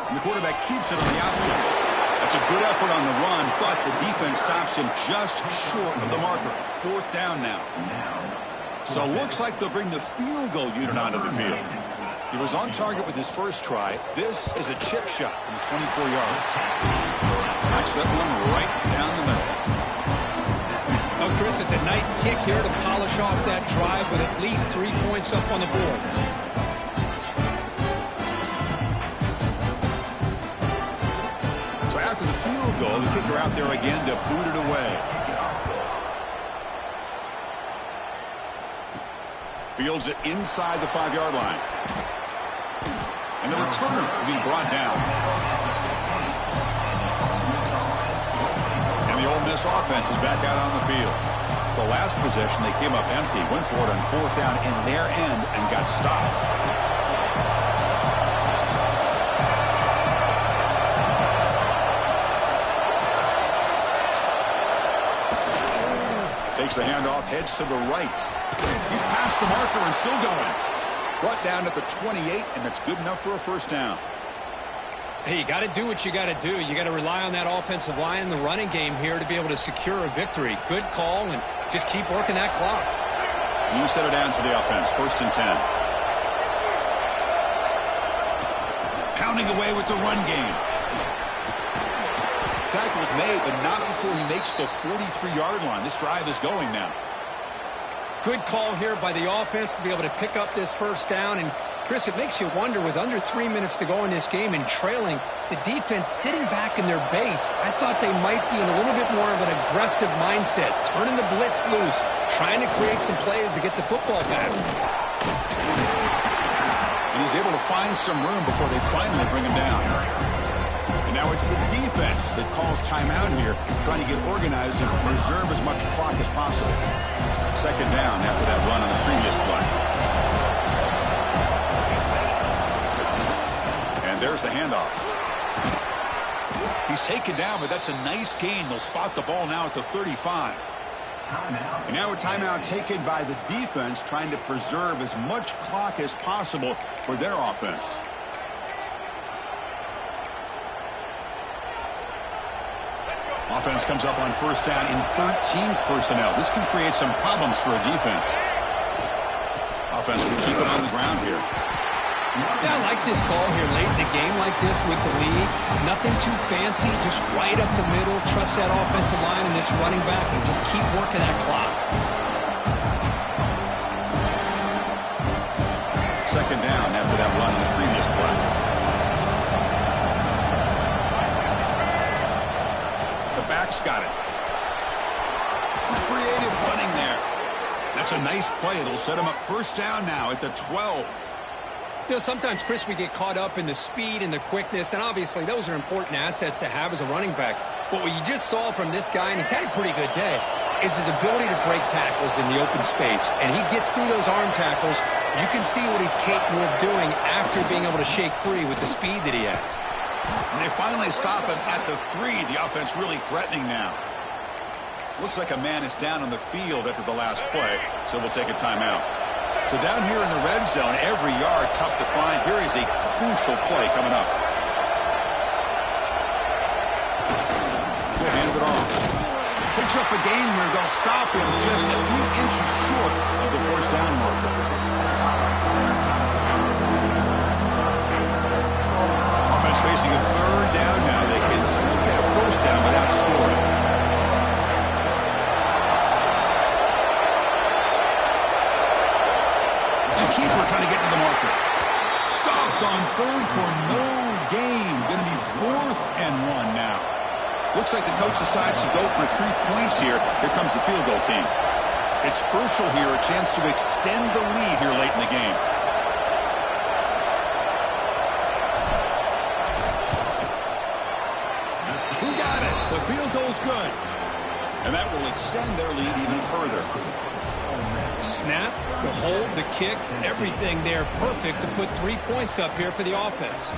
And the quarterback keeps it on the option. That's a good effort on the run, but the defense stops him just short of the marker. 4th down now. So it looks like they'll bring the field goal unit onto the field. He was on target with his first try. This is a chip shot from 24 yards. Knocks that one right down the middle. Oh, Chris, it's a nice kick here to polish off that drive with at least 3 points up on the board. So after the field goal, the kicker out there again to boot it away. Fields it inside the 5-yard line. And the returner will be brought down. And the Ole Miss offense is back out on the field. The last possession, they came up empty, went for it on 4th down in their end, and got stopped. Takes the handoff, heads to the right. He's past the marker and still going. Brought down at the 28, and that's good enough for a first down. Hey, you got to do what you got to do. You got to rely on that offensive line in the running game here to be able to secure a victory. Good call, and just keep working that clock. New set of downs for the offense, 1st and 10. Pounding away with the run game. Tackle's made, but not before he makes the 43-yard line. This drive is going now. Good call here by the offense to be able to pick up this first down. And, Chris, it makes you wonder, with under 3 minutes to go in this game and trailing, the defense sitting back in their base, I thought they might be in a little bit more of an aggressive mindset, turning the blitz loose, trying to create some plays to get the football back. And he's able to find some room before they finally bring him down. And now it's the defense that calls timeout here, trying to get organized and preserve as much clock as possible. 2nd down after that run on the previous play. And there's the handoff. He's taken down, but that's a nice gain. They'll spot the ball now at the 35. And now a timeout taken by the defense, trying to preserve as much clock as possible for their offense. Offense comes up on 1st down in 13 personnel. This can create some problems for a defense. Offense will keep it on the ground here. Yeah, I like this call here late in the game like this with the lead. Nothing too fancy, just right up the middle. Trust that offensive line and this running back and just keep working that clock. 2nd down after that run in the previous play. The back's got it. Creative running there. That's a nice play. It'll set him up 1st down now at the 12. You know, sometimes, Chris, we get caught up in the speed and the quickness, and obviously those are important assets to have as a running back. But what you just saw from this guy, and he's had a pretty good day, is his ability to break tackles in the open space. And he gets through those arm tackles. You can see what he's capable of doing after being able to shake free with the speed that he has. And they finally stop him at the 3. The offense really threatening now. Looks like a man is down on the field after the last play, so we'll take a timeout. So down here in the red zone, every yard tough to find. Here is a crucial play coming up. He'll hand it off. Picks up a gain here. They'll stop him just a few inches short of the 1st down marker. Offense facing a 3rd down now. They can still get a 1st down without scoring. Keeper trying to get to the marker. Stopped on 3rd for no gain. Going to be 4th and 1 now. Looks like the coach decides to go for 3 points here. Here comes the field goal team. It's crucial here, a chance to extend the lead here late in the game. Who got it? The field goal's good. And that will extend their lead even further. Snap, the hold, the kick, everything there perfect to put 3 points up here for the offense.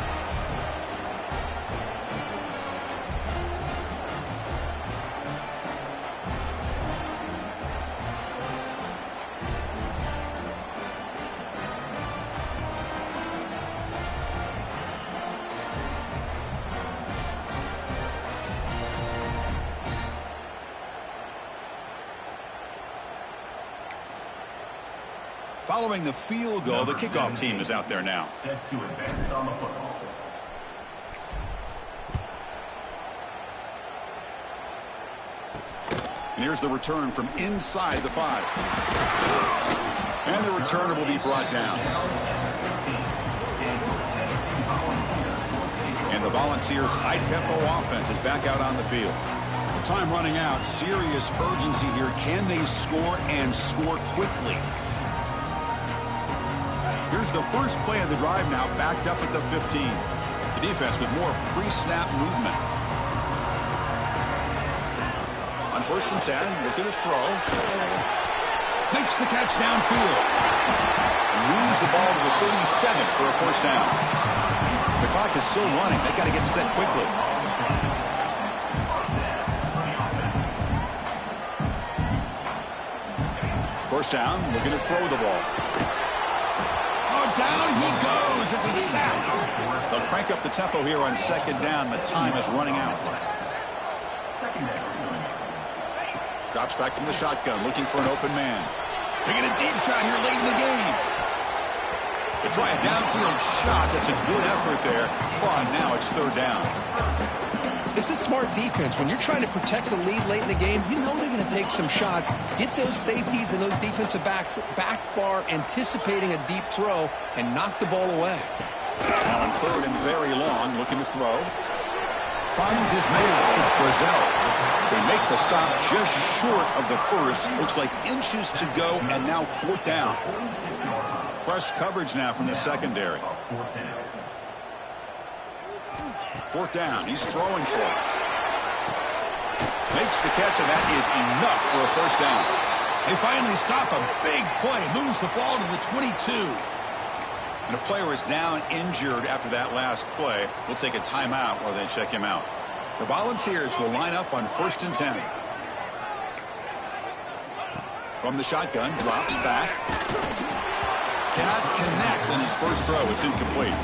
Following the field goal, the kickoff team is out there now. Set to advance on the football. And here's the return from inside the 5. And the returner will be brought down. And the Volunteers' high-tempo offense is back out on the field. Time running out. Serious urgency here. Can they score and score quickly? Here's the first play of the drive now, backed up at the 15. The defense with more pre-snap movement. On 1st and 10, looking to throw. Makes the catch downfield. Moves the ball to the 37 for a first down. The clock is still running. They got to get set quickly. First down, looking to throw the ball. Oh, down he goes. It's a sack. They'll crank up the tempo here on 2nd down. The time is running out. Drops back from the shotgun, looking for an open man. Taking a deep shot here late in the game. They try a downfield shot. That's a good effort there. But now it's 3rd down. This is smart defense. When you're trying to protect the lead late in the game, you know they're going to take some shots. Get those safeties and those defensive backs back far, anticipating a deep throw, and knock the ball away. Now on 3rd and very long, looking to throw. Finds his man. It's Brazil. They make the stop just short of the first. Looks like inches to go, and now 4th down. Press coverage now from the secondary. 4th down. He's throwing for it. Makes the catch, and that is enough for a first down. They finally stop a big play. Moves the ball to the 22. And a player is down injured after that last play. We'll take a timeout while they check him out. The Volunteers will line up on 1st and 10. From the shotgun, drops back. Cannot connect on his first throw. It's incomplete.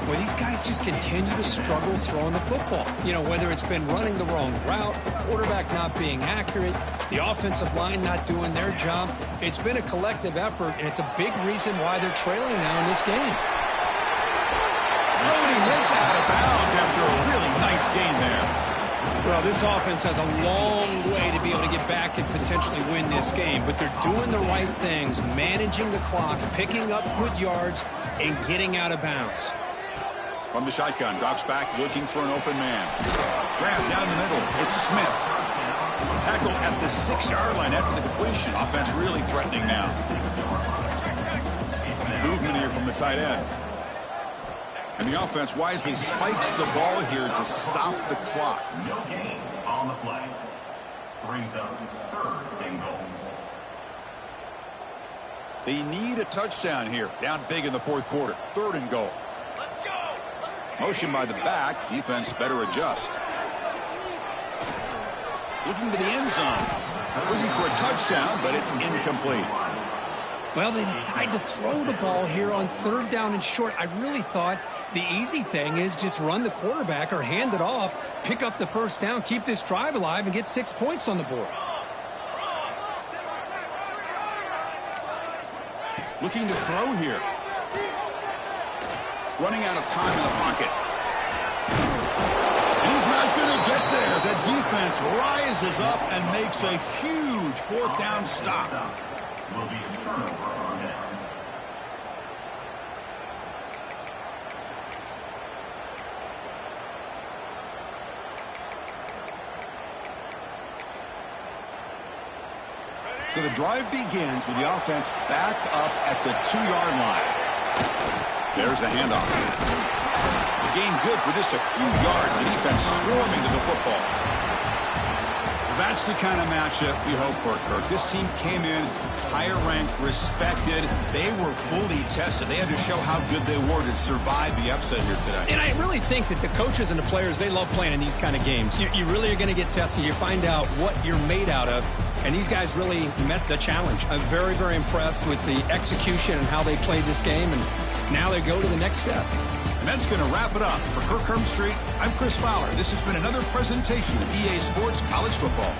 Well, these guys just continue to struggle throwing the football. You know, whether it's been running the wrong route, the quarterback not being accurate, the offensive line not doing their job. It's been a collective effort, and it's a big reason why they're trailing now in this game. Nobody hits out of bounds after a really nice game there. Well, this offense has a long way to be able to get back and potentially win this game, but they're doing the right things, managing the clock, picking up good yards, and getting out of bounds. From the shotgun, drops back, looking for an open man. Grab down the middle. It's Smith. Tackle at the 6-yard line after the completion. Offense really threatening now. Movement here from the tight end. And the offense wisely spikes the ball here to stop the clock. No gain on the play. Brings up 3rd and goal. They need a touchdown here. Down big in the 4th quarter. 3rd and goal. Motion by the back. Defense better adjust. Looking to the end zone. Looking for a touchdown, but it's incomplete. Well, they decide to throw the ball here on 3rd down and short. I really thought the easy thing is just run the quarterback or hand it off, pick up the first down, keep this drive alive, and get 6 points on the board. Looking to throw here. Running out of time in the pocket. And he's not going to get there. The defense rises up and makes a huge 4th down stop. Will be a turnover on downs. So the drive begins with the offense backed up at the 2-yard line. There's the handoff. The gain good for just a few yards. The defense swarming to the football. That's the kind of matchup we hope for, Kirk. This team came in higher ranked, respected. They were fully tested. They had to show how good they were to survive the upset here today. And I really think that the coaches and the players, they love playing in these kind of games. You really are going to get tested. You find out what you're made out of. And these guys really met the challenge. I'm very, very impressed with the execution and how they played this game. And now they go to the next step. And that's going to wrap it up. For Kirk Street, I'm Chris Fowler. This has been another presentation of EA Sports College Football.